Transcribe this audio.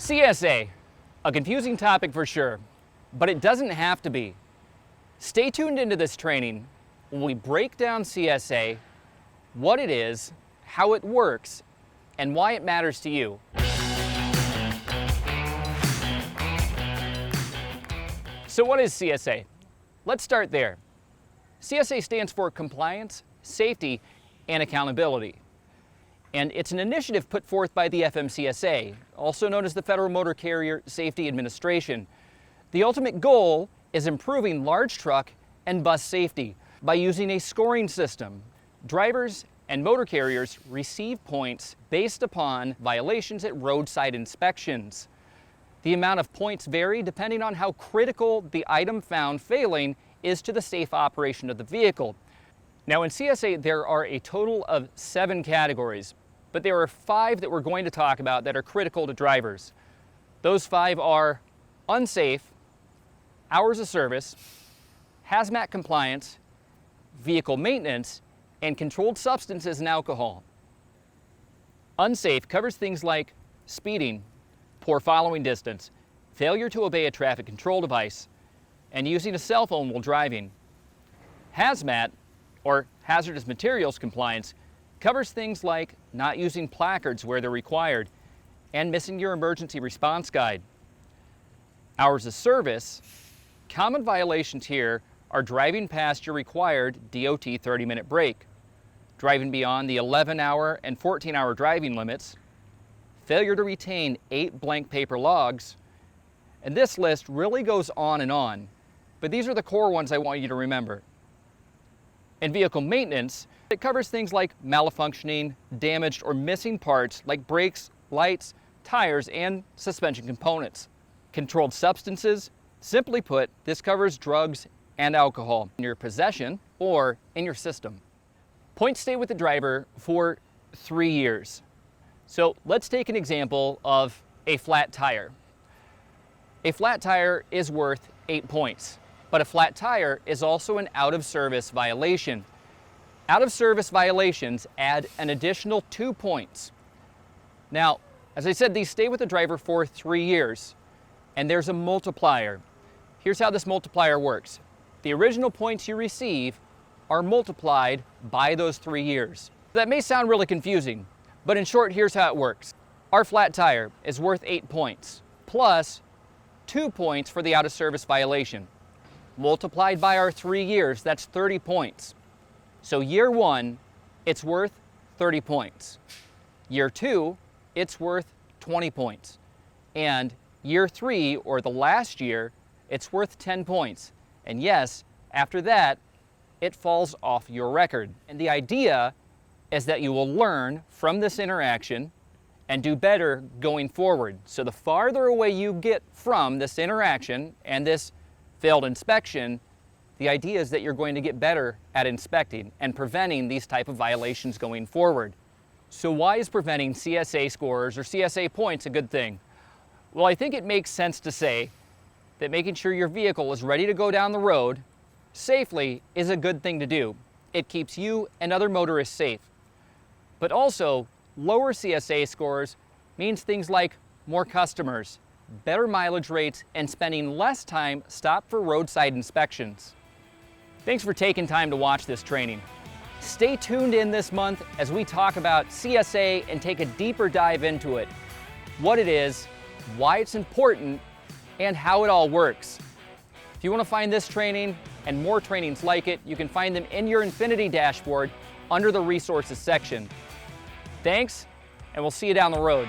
CSA, a confusing topic for sure, but it doesn't have to be. Stay tuned into this training when we break down CSA, what it is, how it works, and why it matters to you. So what is CSA? Let's start there. CSA stands for Compliance, Safety, and Accountability. And it's an initiative put forth by the FMCSA, also known as the Federal Motor Carrier Safety Administration. The ultimate goal is improving large truck and bus safety by using a scoring system. Drivers and motor carriers receive points based upon violations at roadside inspections. The amount of points vary depending on how critical the item found failing is to the safe operation of the vehicle. Now in CSA there are a total of 7 categories, but there are 5 that we're going to talk about that are critical to drivers. Those 5 are unsafe, hours of service, hazmat compliance, vehicle maintenance, and controlled substances and alcohol. Unsafe covers things like speeding, poor following distance, failure to obey a traffic control device, and using a cell phone while driving. Hazmat, or hazardous materials compliance, covers things like not using placards where they're required and missing your emergency response guide. Hours of service, common violations here are driving past your required DOT 30-minute break, driving beyond the 11-hour and 14-hour driving limits, failure to retain 8 blank paper logs, and this list really goes on, but these are the core ones I want you to remember. In vehicle maintenance, it covers things like malfunctioning, damaged or missing parts like brakes, lights, tires, and suspension components. Controlled substances, simply put, this covers drugs and alcohol in your possession or in your system. Points stay with the driver for 3 years. So let's take an example of a flat tire. A flat tire is worth 8 points, but a flat tire is also an out-of-service violation. Out-of-service violations add an additional 2 points. Now, as I said, these stay with the driver for 3 years, and there's a multiplier. Here's how this multiplier works. The original points you receive are multiplied by those 3 years. That may sound really confusing, but in short, here's how it works. Our flat tire is worth 8 points, plus 2 points for the out-of-service violation. Multiplied by our 3 years, that's 30 points. So year 1, it's worth 30 points. Year 2, it's worth 20 points. And year 3, or the last year, it's worth 10 points. And yes, after that, it falls off your record. And the idea is that you will learn from this interaction and do better going forward. So the farther away you get from this interaction and this failed inspection, the idea is that you're going to get better at inspecting and preventing these type of violations going forward. So why is preventing CSA scores or CSA points a good thing? Well, I think it makes sense to say that making sure your vehicle is ready to go down the road safely is a good thing to do. It keeps you and other motorists safe. But also, lower CSA scores means things like more customers, better mileage rates, and spending less time stopped for roadside inspections. Thanks for taking time to watch this training. Stay tuned in this month as we talk about CSA and take a deeper dive into it, what it is, why it's important, and how it all works. If you want to find this training and more trainings like it, you can find them in your Infinity dashboard under the Resources section. Thanks, and we'll see you down the road.